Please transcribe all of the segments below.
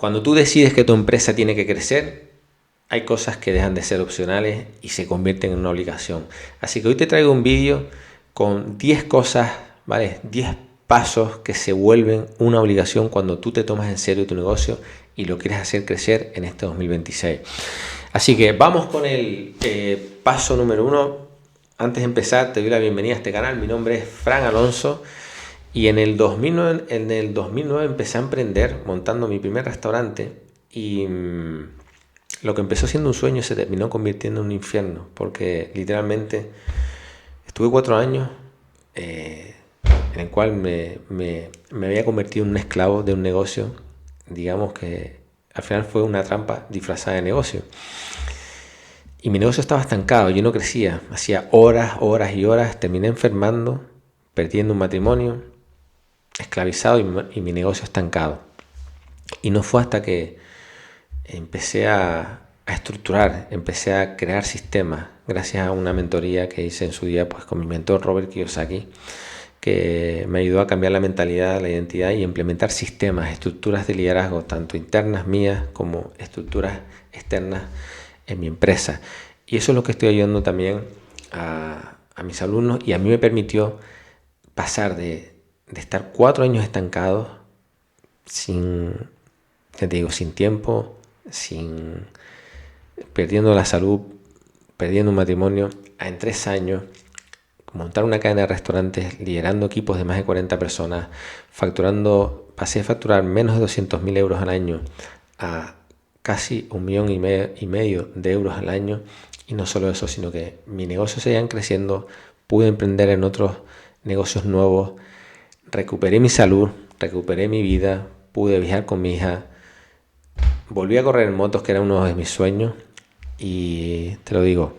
Cuando tú decides que tu empresa tiene que crecer, hay cosas que dejan de ser opcionales y se convierten en una obligación. Así que hoy te traigo un vídeo con 10 cosas, ¿vale? 10 pasos que se vuelven una obligación cuando tú te tomas en serio tu negocio y lo quieres hacer crecer en este 2026. Así que vamos con el paso número 1. Antes de empezar, te doy la bienvenida a este canal. Mi nombre es Fran Alonso y en el 2009 empecé a emprender montando mi primer restaurante y lo que empezó siendo un sueño se terminó convirtiendo en un infierno, porque literalmente estuve 4 años en el cual me había convertido en un esclavo de un negocio. Digamos que al final fue una trampa disfrazada de negocio. Y mi negocio estaba estancado, yo no crecía, hacía horas y horas, terminé enfermando, perdiendo un matrimonio, esclavizado y mi negocio estancado. Y no fue hasta que empecé a estructurar, empecé a crear sistemas, gracias a una mentoría que hice en su día pues con mi mentor Robert Kiyosaki, que me ayudó a cambiar la mentalidad, la identidad y implementar sistemas, estructuras de liderazgo, tanto internas mías como estructuras externas en mi empresa. Y eso es lo que estoy ayudando también a mis alumnos, y a mí me permitió pasar de estar 4 años estancados, sin tiempo, perdiendo la salud, perdiendo un matrimonio, a en 3 años montar una cadena de restaurantes, liderando equipos de más de 40 personas, pasé a facturar menos de 200.000 euros al año a casi 1,5 millones de euros al año. Y no solo eso, sino que mi negocio seguía creciendo, pude emprender en otros negocios nuevos, recuperé mi salud, recuperé mi vida, pude viajar con mi hija, volví a correr en motos, que era uno de mis sueños. Y te lo digo,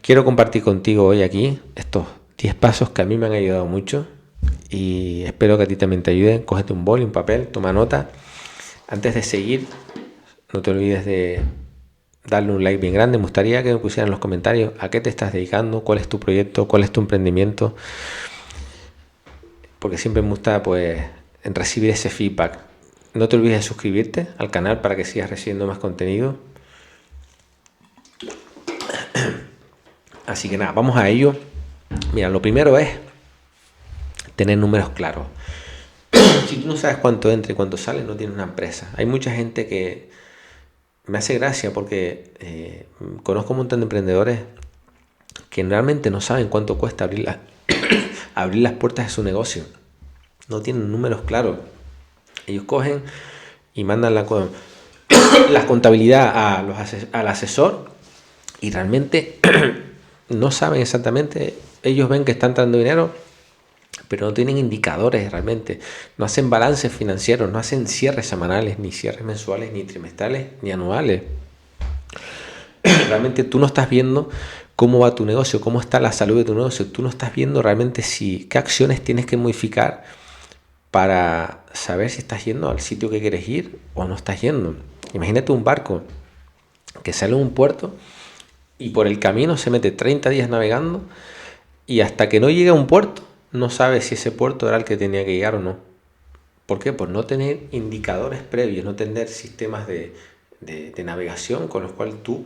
quiero compartir contigo hoy aquí estos 10 pasos que a mí me han ayudado mucho y espero que a ti también te ayuden. Cógete un boli, un papel, toma nota. Antes de seguir, no te olvides de darle un like bien grande. Me gustaría que me pusieran en los comentarios a qué te estás dedicando, cuál es tu proyecto, cuál es tu emprendimiento, porque siempre me gusta pues recibir ese feedback. No te olvides de suscribirte al canal para que sigas recibiendo más contenido. Así que nada, vamos a ello. Mira, lo primero es tener números claros. Si tú no sabes cuánto entra y cuánto sale, no tienes una empresa. Hay mucha gente que me hace gracia porque conozco un montón de emprendedores que realmente no saben cuánto cuesta abrir las puertas de su negocio. No tienen números claros. Ellos cogen y mandan la contabilidad al asesor y realmente no saben exactamente. Ellos ven que está entrando dinero, pero no tienen indicadores realmente. No hacen balances financieros, no hacen cierres semanales, ni cierres mensuales, ni trimestrales, ni anuales. Realmente tú no estás viendo cómo va tu negocio, cómo está la salud de tu negocio. Tú no estás viendo realmente qué acciones tienes que modificar para saber si estás yendo al sitio que quieres ir o no estás yendo. Imagínate un barco que sale de un puerto y por el camino se mete 30 días navegando y hasta que no llega a un puerto no sabe si ese puerto era el que tenía que llegar o no. ¿Por qué? Por no tener indicadores previos, no tener sistemas de navegación con los cuales tú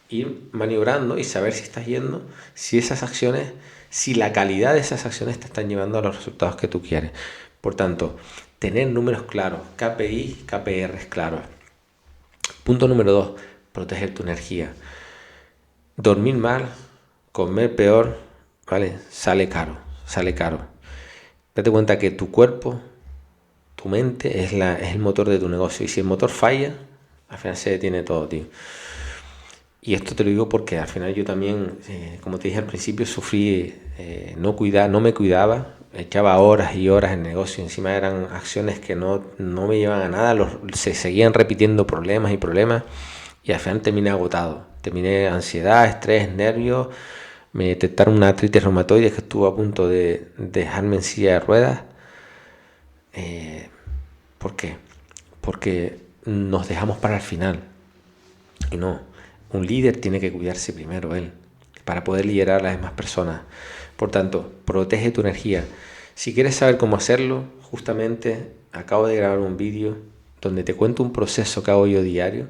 ir maniobrando y saber si estás yendo, si la calidad de esas acciones te están llevando a los resultados que tú quieres. Por tanto, tener números claros, KPI, KPRs claros. Punto número 2, proteger tu energía. Dormir mal, comer peor, ¿vale? Sale caro. Date cuenta que tu cuerpo, tu mente es el motor de tu negocio, y si el motor falla, al final se detiene todo, tío. Y esto te lo digo porque al final yo también, como te dije al principio, sufrí no me cuidaba, echaba horas y horas en negocio, encima eran acciones que no me llevaban a nada, se seguían repitiendo problemas y al final terminé agotado, terminé ansiedad, estrés, nervios, me detectaron una artritis reumatoide que estuvo a punto de dejarme en silla de ruedas. ¿Por qué? Porque nos dejamos para el final y no. Un líder tiene que cuidarse primero él para poder liderar a las demás personas. Por tanto, protege tu energía. Si quieres saber cómo hacerlo, justamente acabo de grabar un vídeo donde te cuento un proceso que hago yo diario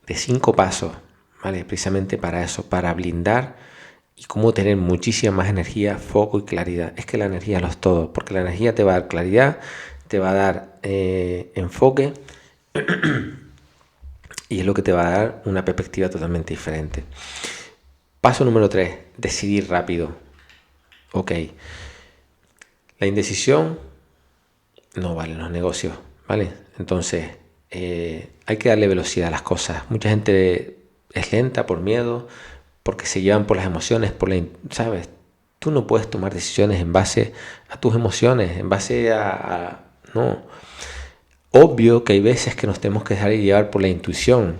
de 5 pasos, ¿vale? Precisamente para eso, para blindar y cómo tener muchísima más energía, foco y claridad. Es que la energía lo es todo, porque la energía te va a dar claridad, te va a dar enfoque y es lo que te va a dar una perspectiva totalmente diferente. Paso número 3, decidir rápido. Ok, la indecisión no vale en los negocios, ¿vale? Entonces hay que darle velocidad a las cosas. Mucha gente es lenta por miedo, porque se llevan por las emociones, ¿sabes? Tú no puedes tomar decisiones en base a tus emociones, en base no. Obvio que hay veces que nos tenemos que dejar llevar por la intuición,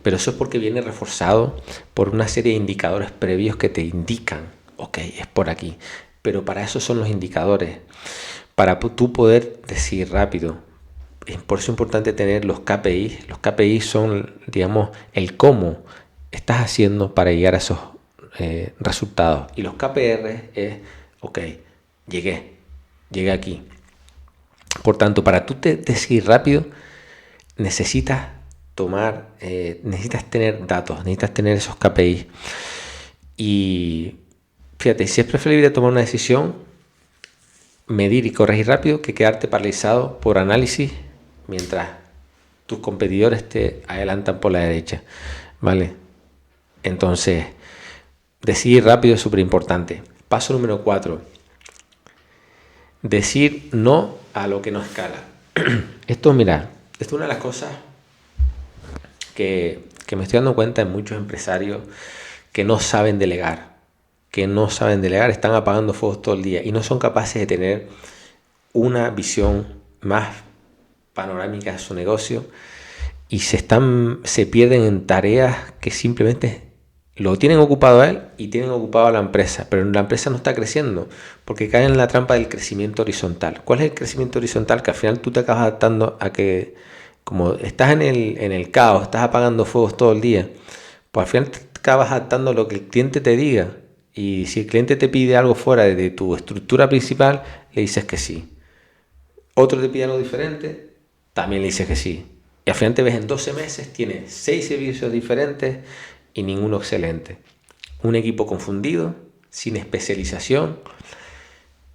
pero eso es porque viene reforzado por una serie de indicadores previos que te indican, ok, es por aquí. Pero para eso son los indicadores, para tú poder decidir rápido. Por eso es importante tener los KPI. Los KPI son, digamos, el cómo estás haciendo para llegar a esos resultados. Y los KPR es, ok, llegué aquí. Por tanto, para tú decidir rápido, necesitas tener datos, necesitas tener esos KPI. Y fíjate, si es preferible tomar una decisión, medir y corregir rápido, que quedarte paralizado por análisis mientras tus competidores te adelantan por la derecha, ¿vale? Entonces, decidir rápido es súper importante. Paso número 4. Decir no a lo que no escala. Esto, mira, esto es una de las cosas que me estoy dando cuenta en muchos empresarios que no saben delegar. Están apagando fuegos todo el día y no son capaces de tener una visión más panorámica de su negocio y se pierden en tareas que simplemente lo tienen ocupado a él y tienen ocupado a la empresa, pero la empresa no está creciendo porque caen en la trampa del crecimiento horizontal. ¿Cuál es el crecimiento horizontal? Que al final tú te acabas adaptando a que, como estás en el caos, estás apagando fuegos todo el día, pues al final te acabas adaptando a lo que el cliente te diga. Y si el cliente te pide algo fuera de tu estructura principal, le dices que sí. Otro te pide algo diferente, también le dices que sí. Y al final te ves en 12 meses, tienes 6 servicios diferentes y ninguno excelente. Un equipo confundido, sin especialización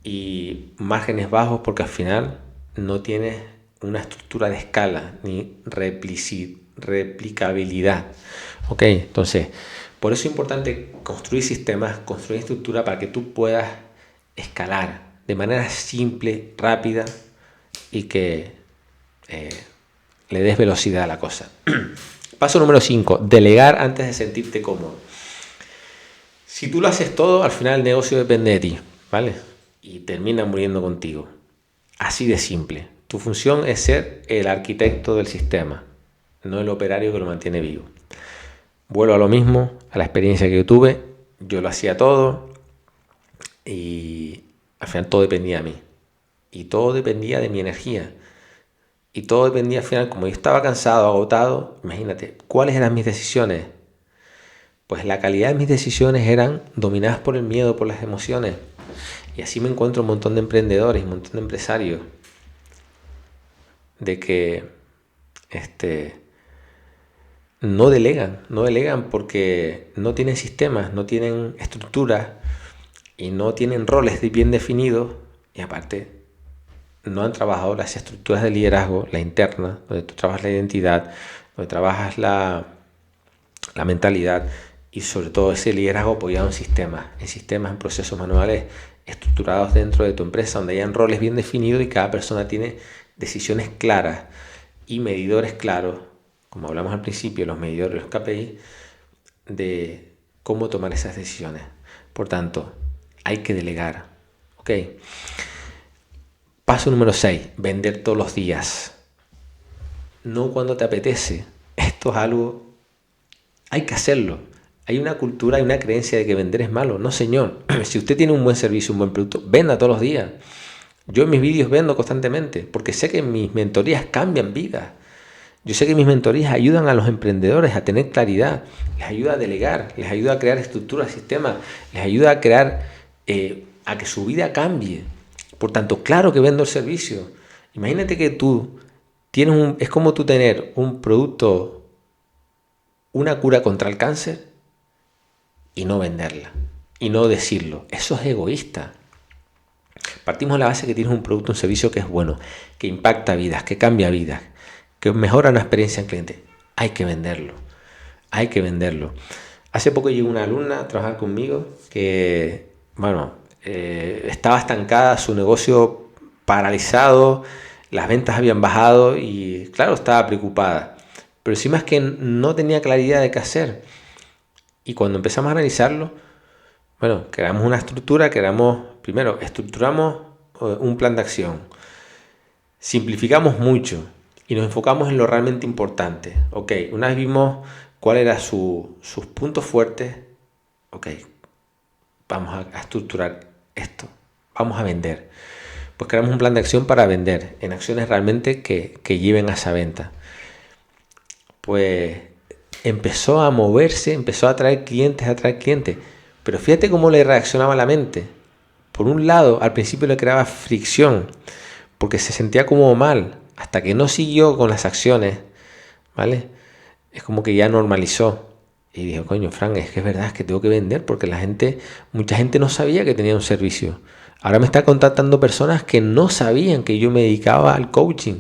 y márgenes bajos porque al final no tienes una estructura de escala ni replicabilidad. Ok, entonces, por eso es importante construir sistemas, construir estructura para que tú puedas escalar de manera simple, rápida y que le des velocidad a la cosa. Paso número 5, delegar antes de sentirte cómodo. Si tú lo haces todo, al final el negocio depende de ti, ¿vale? Y termina muriendo contigo. Así de simple. Tu función es ser el arquitecto del sistema, no el operario que lo mantiene vivo. Vuelvo a lo mismo, a la experiencia que yo tuve. Yo lo hacía todo y al final todo dependía de mí. Y todo dependía de mi energía. Y todo dependía al final, como yo estaba cansado, agotado, imagínate, ¿cuáles eran mis decisiones? Pues la calidad de mis decisiones eran dominadas por el miedo, por las emociones. Y así me encuentro un montón de emprendedores, un montón de empresarios, de que no delegan porque no tienen sistemas, no tienen estructuras y no tienen roles bien definidos y aparte no han trabajado las estructuras de liderazgo, la interna, donde tú trabajas la identidad, donde trabajas la mentalidad y sobre todo ese liderazgo apoyado en sistemas, en procesos manuales estructurados dentro de tu empresa, donde hayan roles bien definidos y cada persona tiene decisiones claras y medidores claros, como hablamos al principio, los medidores, los KPI, de cómo tomar esas decisiones. Por tanto, hay que delegar. ¿Ok? Paso número 6, vender todos los días. No cuando te apetece. Esto es algo, hay que hacerlo. Hay una cultura, hay una creencia de que vender es malo. No, señor. Si usted tiene un buen servicio, un buen producto, venda todos los días. Yo en mis vídeos vendo constantemente porque sé que mis mentorías cambian vidas. Yo sé que mis mentorías ayudan a los emprendedores a tener claridad, les ayuda a delegar, les ayuda a crear estructuras, sistemas, les ayuda a crear, a que su vida cambie. Por tanto, claro que vendo el servicio Imagínate que tú es como tú tener un producto, una cura contra el cáncer y no venderla, y no decirlo. Eso es egoísta. Partimos de la base que tienes un producto, un servicio que es bueno, que impacta vidas, que cambia vidas, que mejora la experiencia del cliente. Hay que venderlo. Hay que venderlo. Hace poco llegó una alumna a trabajar conmigo que, bueno, estaba estancada, su negocio paralizado, las ventas habían bajado y, claro, estaba preocupada. Pero encima es que no tenía claridad de qué hacer. Y cuando empezamos a analizarlo, bueno, creamos una estructura, primero, estructuramos un plan de acción, simplificamos mucho y nos enfocamos en lo realmente importante. Ok, una vez vimos cuáles eran sus puntos fuertes, ok, vamos a estructurar esto, vamos a vender. Pues creamos un plan de acción para vender en acciones realmente que lleven a esa venta. Pues empezó a moverse, empezó a atraer clientes. Pero fíjate cómo le reaccionaba la mente. Por un lado, al principio le creaba fricción, porque se sentía como mal, hasta que no siguió con las acciones, ¿vale? Es como que ya normalizó. Y dijo, coño, Frank, es que es verdad, es que tengo que vender, porque mucha gente no sabía que tenía un servicio. Ahora me está contactando personas que no sabían que yo me dedicaba al coaching.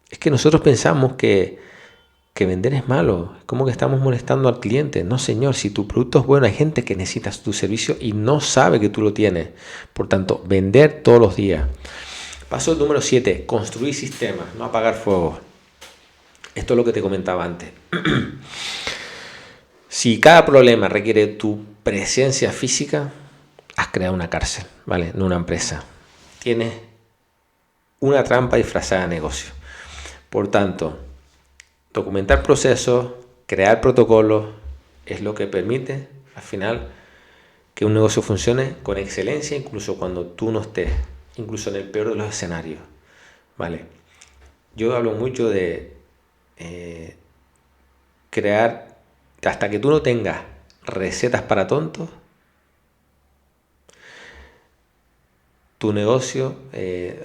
Es que nosotros pensamos que vender es malo, es como que estamos molestando al cliente. No, señor, si tu producto es bueno, hay gente que necesita tu servicio y no sabe que tú lo tienes. Por tanto, vender todos los días. Paso número 7, construir sistemas, no apagar fuegos. Esto es lo que te comentaba antes. Si cada problema requiere tu presencia física, has creado una cárcel, ¿vale? No una empresa. Tienes una trampa disfrazada de negocio. Por tanto, documentar procesos, crear protocolos, es lo que permite, al final, que un negocio funcione con excelencia, incluso cuando tú no estés, incluso en el peor de los escenarios, ¿vale? Yo hablo mucho de crear, hasta que tú no tengas recetas para tontos, tu negocio,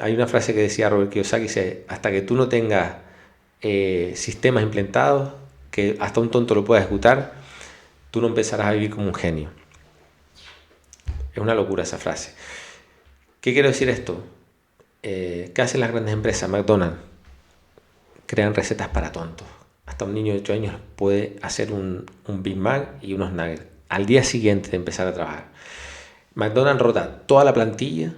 hay una frase que decía Robert Kiyosaki, dice, hasta que tú no tengas sistemas implementados, que hasta un tonto lo pueda ejecutar, tú no empezarás a vivir como un genio. Es una locura esa frase. ¿Qué quiero decir esto? ¿Qué hacen las grandes empresas? McDonald's crean recetas para tontos. Hasta un niño de 8 años puede hacer un Big Mac y unos nuggets al día siguiente de empezar a trabajar. McDonald's rota toda la plantilla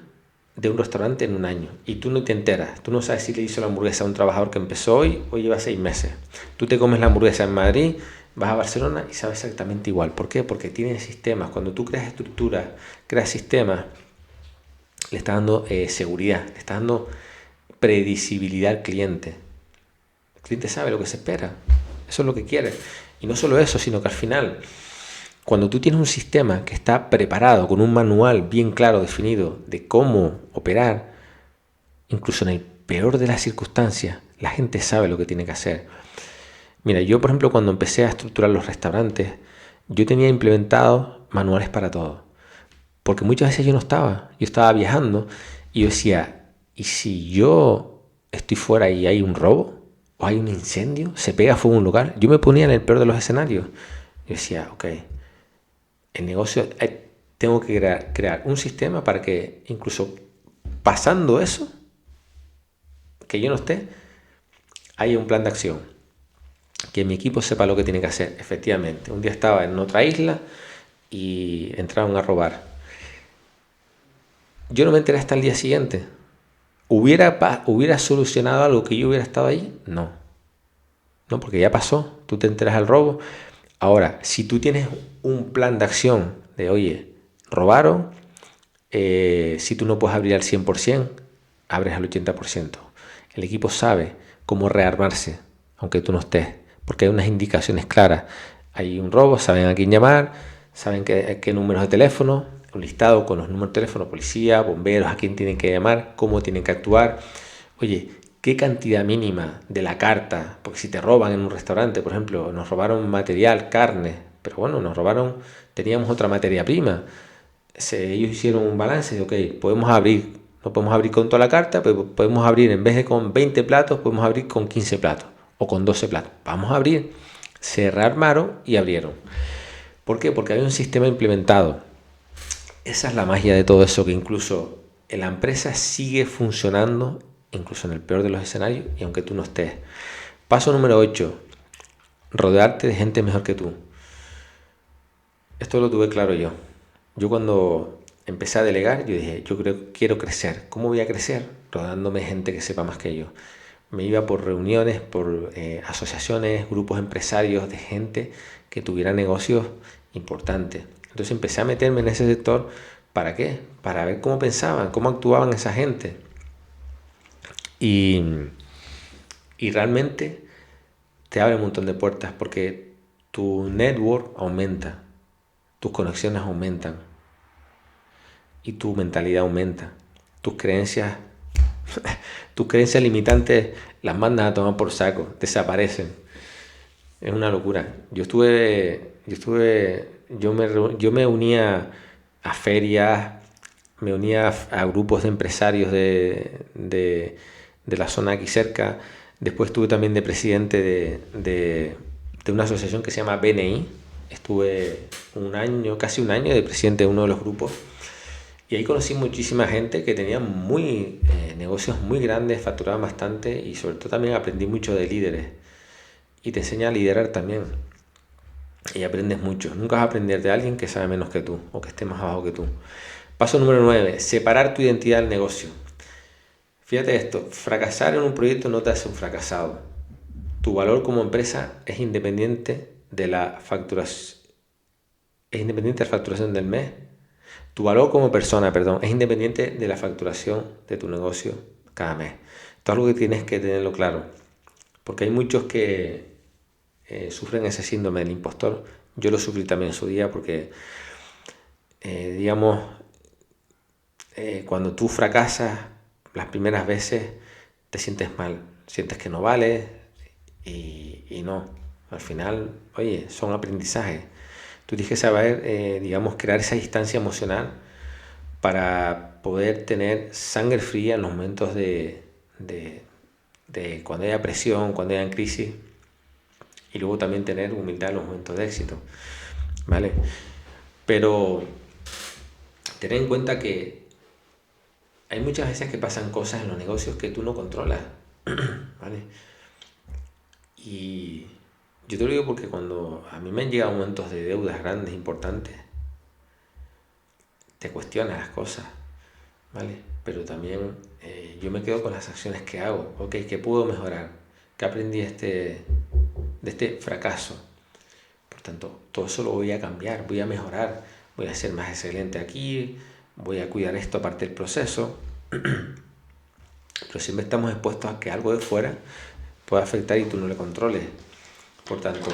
de un restaurante en un año y tú no te enteras. Tú no sabes si le hizo la hamburguesa a un trabajador que empezó hoy o lleva 6 meses. Tú te comes la hamburguesa en Madrid, vas a Barcelona y sabes exactamente igual. ¿Por qué? Porque tienen sistemas. Cuando tú creas estructuras, creas sistemas, le está dando seguridad, le está dando predecibilidad al cliente. El cliente sabe lo que se espera, eso es lo que quiere. Y no solo eso, sino que al final, cuando tú tienes un sistema que está preparado, con un manual bien claro, definido, de cómo operar, incluso en el peor de las circunstancias, la gente sabe lo que tiene que hacer. Mira, yo por ejemplo cuando empecé a estructurar los restaurantes, yo tenía implementados manuales para todo. Porque muchas veces yo estaba viajando y yo decía, ¿y si yo estoy fuera y hay un robo? ¿O hay un incendio? ¿Se pega fuego en un lugar? Yo me ponía en el peor de los escenarios. Yo decía, ok, el negocio, tengo que crear un sistema para que incluso pasando eso, que yo no esté, haya un plan de acción. Que mi equipo sepa lo que tiene que hacer. Efectivamente, un día estaba en otra isla y entraron a robar. Yo no me enteré hasta el día siguiente. ¿Hubiera solucionado algo que yo hubiera estado ahí? No. No, porque ya pasó. Tú te enteras del robo. Ahora, si tú tienes un plan de acción de, oye, robaron, si tú no puedes abrir al 100%, abres al 80%. El equipo sabe cómo rearmarse, aunque tú no estés, porque hay unas indicaciones claras. Hay un robo, saben a quién llamar, saben qué números de teléfono, un listado con los números de teléfono, policía, bomberos, a quién tienen que llamar, cómo tienen que actuar. Oye, ¿qué cantidad mínima de la carta? Porque si te roban en un restaurante, por ejemplo, nos robaron material, carne, pero bueno, teníamos otra materia prima. Ellos hicieron un balance de, ok, podemos abrir No podemos abrir con toda la carta, pero podemos abrir, en vez de con 20 platos, podemos abrir con 15 platos o con 12 platos. Vamos a abrir. Se rearmaron y abrieron. ¿Por qué? Porque había un sistema implementado. Esa es la magia de todo eso, que incluso la empresa sigue funcionando, incluso en el peor de los escenarios, y aunque tú no estés. Paso número 8. Rodearte de gente mejor que tú. Esto lo tuve claro yo. Yo cuando empecé a delegar, yo dije, quiero crecer. ¿Cómo voy a crecer? Rodeándome de gente que sepa más que yo. Me iba por reuniones, por asociaciones, grupos empresarios, de gente que tuviera negocios importantes. Entonces empecé a meterme en ese sector. ¿Para qué? Para ver cómo pensaban, cómo actuaban esa gente. Y realmente te abre un montón de puertas porque tu network aumenta, tus conexiones aumentan y tu mentalidad aumenta. Tus creencias limitantes las mandas a tomar por saco, desaparecen. Es una locura. Yo me unía a ferias, me unía a grupos de empresarios de la zona aquí cerca. Después estuve también de presidente de una asociación que se llama BNI. Estuve casi un año de presidente de uno de los grupos. Y ahí conocí muchísima gente que tenía negocios muy grandes, facturaban bastante y sobre todo también aprendí mucho de líderes. Y te enseña a liderar también. Y aprendes mucho. Nunca vas a aprender de alguien que sabe menos que tú o que esté más abajo que tú. Paso número 9. Separar tu identidad del negocio. Fíjate esto. Fracasar en un proyecto no te hace un fracasado. Tu valor como empresa es independiente de la facturación. Es independiente de la facturación del mes. Tu valor como persona, es independiente de la facturación de tu negocio cada mes. Esto es algo que tienes que tenerlo claro. Porque hay muchos que sufren ese síndrome del impostor. Yo lo sufrí también en su día porque, cuando tú fracasas las primeras veces te sientes mal, sientes que no vales y no. Al final, oye, son aprendizajes. Tú tienes que saber, crear esa distancia emocional para poder tener sangre fría en los momentos de cuando haya presión, cuando haya crisis, y luego también tener humildad en los momentos de éxito, ¿vale? Pero ten en cuenta que hay muchas veces que pasan cosas en los negocios que tú no controlas, ¿vale? Y yo te lo digo porque cuando a mí me han llegado momentos de deudas grandes, importantes, te cuestionas las cosas, ¿vale? Pero también yo me quedo con las acciones que hago. Ok, ¿qué puedo mejorar? ¿Qué aprendí de este fracaso? Por tanto, todo eso lo voy a cambiar, voy a mejorar, voy a ser más excelente aquí, voy a cuidar esto aparte del proceso. Pero siempre estamos expuestos a que algo de fuera pueda afectar y tú no lo controles. Por tanto,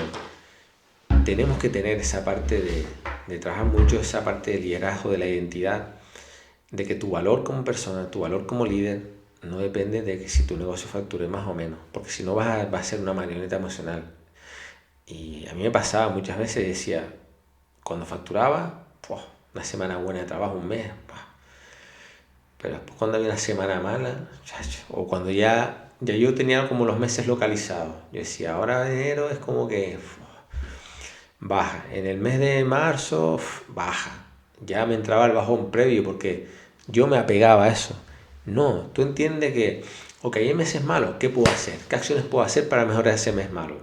tenemos que tener esa parte de trabajar mucho, esa parte de liderazgo, de la identidad, de que tu valor como persona, tu valor como líder, no depende de que si tu negocio facture más o menos, porque si no va a ser una marioneta emocional. Y a mí me pasaba muchas veces, decía, cuando facturaba, una semana buena de trabajo, un mes, pero después cuando había una semana mala, o cuando ya yo tenía como los meses localizados, yo decía, ahora enero es como que baja, en el mes de marzo baja, ya me entraba el bajón previo porque yo me apegaba a eso. No, tú entiendes que, ok, hay meses malos, ¿qué puedo hacer? ¿Qué acciones puedo hacer para mejorar ese mes malo?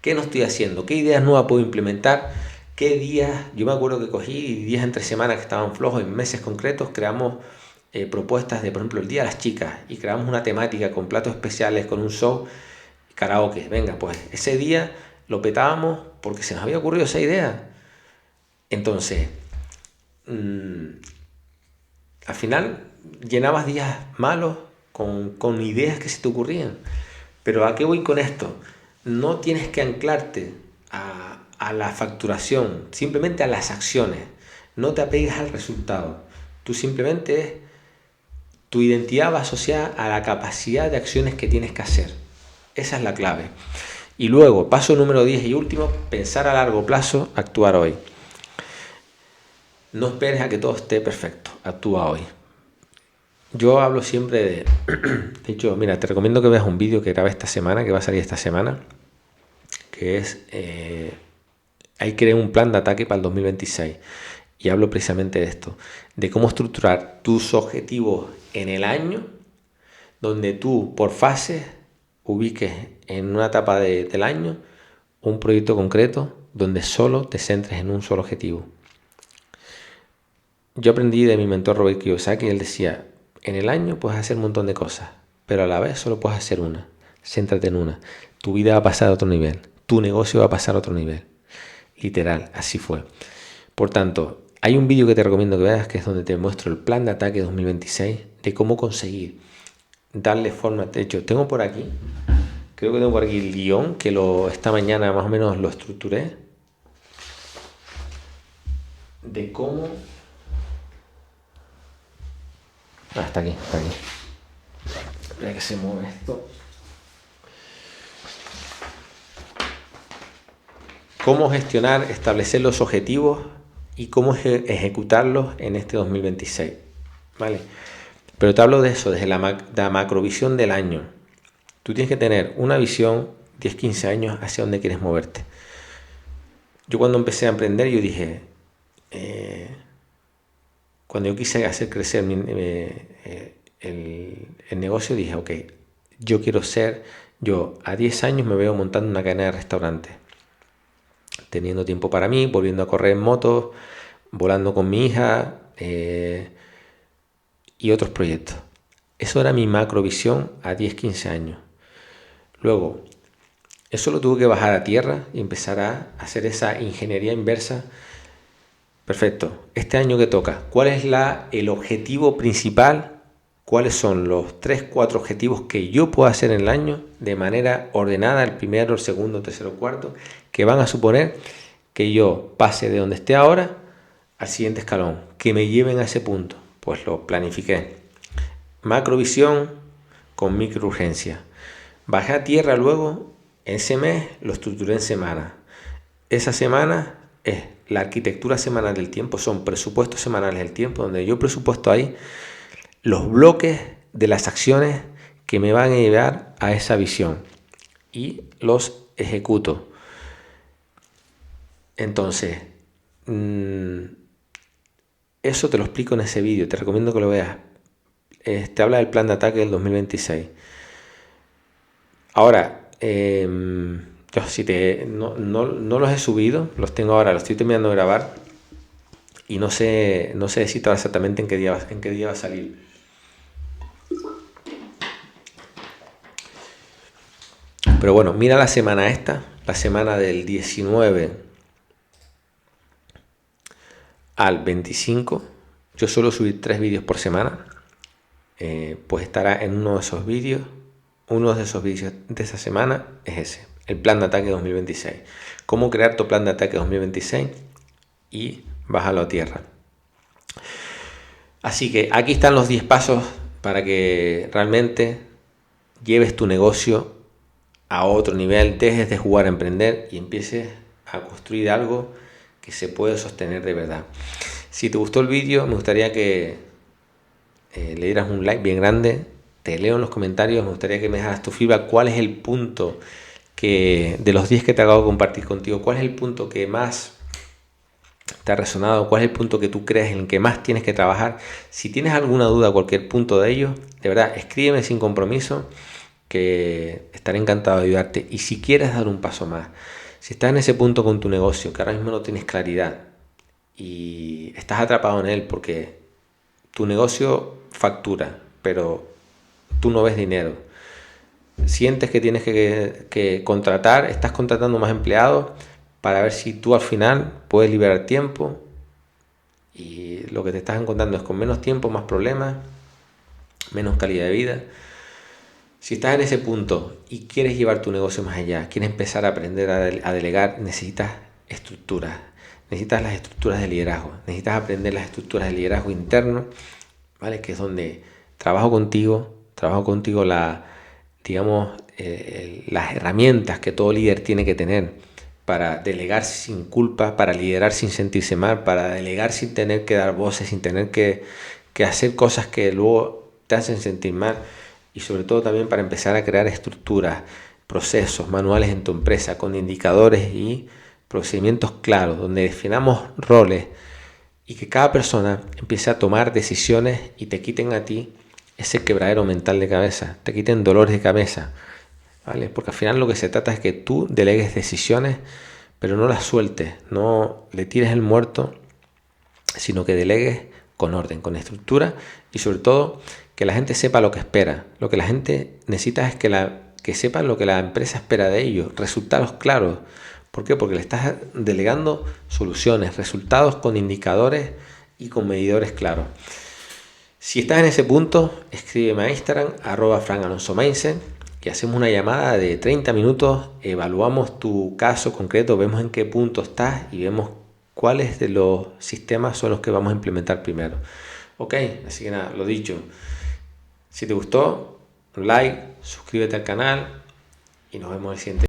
¿Qué no estoy haciendo? ¿Qué ideas nuevas puedo implementar? ¿Qué días? Yo me acuerdo que cogí días entre semanas que estaban flojos, en meses concretos creamos propuestas de, por ejemplo, el Día de las Chicas, y creamos una temática con platos especiales, con un show, karaoke. Venga, pues ese día lo petábamos porque se nos había ocurrido esa idea. Entonces, al final llenabas días malos con ideas que se te ocurrían. Pero ¿a qué voy con esto? No tienes que anclarte a la facturación, simplemente a las acciones. No te apegues al resultado. Tú simplemente, tu identidad va asociada a la capacidad de acciones que tienes que hacer. Esa es la clave. Y luego, paso número 10 y último, pensar a largo plazo, actuar hoy. No esperes a que todo esté perfecto, actúa hoy. yo hablo siempre de... De hecho, mira, te recomiendo que veas un vídeo que grabé esta semana, que va a salir esta semana, que es... ahí creé un plan de ataque para el 2026 y hablo precisamente de esto, de cómo estructurar tus objetivos en el año, donde tú por fases ubiques en una etapa del año un proyecto concreto donde solo te centres en un solo objetivo. Yo aprendí de mi mentor Robert Kiyosaki, y él decía, en el año puedes hacer un montón de cosas, pero a la vez solo puedes hacer una. Céntrate en una. Tu vida va a pasar a otro nivel. Tu negocio va a pasar a otro nivel. Literal, así fue. Por tanto, hay un vídeo que te recomiendo que veas, que es donde te muestro el plan de ataque 2026, de cómo conseguir darle forma. De hecho, tengo por aquí, creo que tengo por aquí el guión, que esta mañana más o menos lo estructuré, de cómo... está aquí, está aquí. Espera que se mueve esto. Cómo gestionar, establecer los objetivos y cómo ejecutarlos en este 2026, ¿vale? Pero te hablo de eso, desde la macrovisión del año. Tú tienes que tener una visión 10-15 años hacia dónde quieres moverte. Yo cuando empecé a emprender, yo dije, cuando yo quise hacer crecer el negocio, dije, ok, yo a 10 años me veo montando una cadena de restaurantes, teniendo tiempo para mí, volviendo a correr en moto, volando con mi hija y otros proyectos. Eso era mi macrovisión a 10-15 años. Luego, eso lo tuve que bajar a tierra y empezar a hacer esa ingeniería inversa. Perfecto. Este año que toca, ¿cuál es el objetivo principal? ¿Cuáles son los 3-4 objetivos que yo puedo hacer en el año de manera ordenada, el primero, el segundo, el tercero, el cuarto, que van a suponer que yo pase de donde esté ahora al siguiente escalón, que me lleven a ese punto? Pues lo planifiqué. Macrovisión con microurgencia. Bajé a tierra luego, ese mes lo estructuré en semanas. Esa semana es la arquitectura semanal del tiempo, son presupuestos semanales del tiempo, donde yo presupuesto ahí los bloques de las acciones que me van a llevar a esa visión y los ejecuto. Entonces, eso te lo explico en ese vídeo, te recomiendo que lo veas. Te habla del plan de ataque del 2026. Ahora, yo no los he subido, los tengo ahora, los estoy terminando de grabar y no sé decir exactamente en qué día va a salir. Pero bueno, mira la semana esta, la semana del 19 al 25. Yo suelo subir 3 vídeos por semana. Pues estará en uno de esos vídeos. Uno de esos vídeos de esa semana es ese, el plan de ataque 2026. Cómo crear tu plan de ataque 2026 y bajarlo a tierra. Así que aquí están los 10 pasos para que realmente lleves tu negocio a otro nivel, dejes de jugar a emprender y empieces a construir algo que se puede sostener de verdad. Si te gustó el vídeo, me gustaría que le dieras un like bien grande. Te leo en los comentarios, me gustaría que me dejaras tu feedback. ¿Cuál es el punto que de los 10 que te acabo de compartir contigo, cuál es el punto que más te ha resonado? ¿Cuál es el punto que tú crees en el que más tienes que trabajar? Si tienes alguna duda, cualquier punto de ellos, de verdad, escríbeme sin compromiso, que estaré encantado de ayudarte. Y si quieres dar un paso más, si estás en ese punto con tu negocio, que ahora mismo no tienes claridad y estás atrapado en él porque tu negocio factura, pero tú no ves dinero, sientes que tienes que contratar, estás contratando más empleados para ver si tú al final puedes liberar tiempo, y lo que te estás encontrando es con menos tiempo, más problemas, menos calidad de vida. Si estás en ese punto y quieres llevar tu negocio más allá, quieres empezar a aprender a delegar, necesitas estructuras, necesitas las estructuras de liderazgo, necesitas aprender las estructuras de liderazgo interno, ¿vale? Que es donde trabajo contigo las herramientas que todo líder tiene que tener para delegar sin culpa, para liderar sin sentirse mal, para delegar sin tener que dar voces, sin tener que hacer cosas que luego te hacen sentir mal y sobre todo también para empezar a crear estructuras, procesos, manuales en tu empresa con indicadores y procedimientos claros, donde definamos roles y que cada persona empiece a tomar decisiones y te quiten a ti ese quebradero mental de cabeza, te quiten dolores de cabeza, ¿vale? Porque al final lo que se trata es que tú delegues decisiones, pero no las sueltes, no le tires el muerto, sino que delegues con orden, con estructura y sobre todo que la gente sepa lo que espera. Lo que la gente necesita es que sepan lo que la empresa espera de ellos, resultados claros. ¿Por qué? Porque le estás delegando soluciones, resultados con indicadores y con medidores claros. Si estás en ese punto, escríbeme a Instagram, @FrankAlonsoMindset, que hacemos una llamada de 30 minutos, evaluamos tu caso concreto, vemos en qué punto estás y vemos cuáles de los sistemas son los que vamos a implementar primero. Ok, así que nada, lo dicho. Si te gustó, un like, suscríbete al canal y nos vemos en el siguiente.